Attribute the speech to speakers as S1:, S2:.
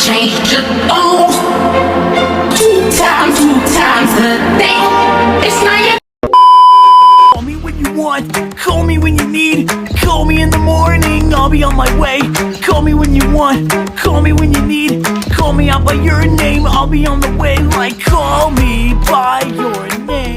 S1: change it. Oh, two times a day. It's not your.
S2: Call me when you want, call me when you need. Call me in the morning, I'll be on my way. Call me when you want, call me when you need. Call me out by your name, I'll be on the way. Like, call me by your name.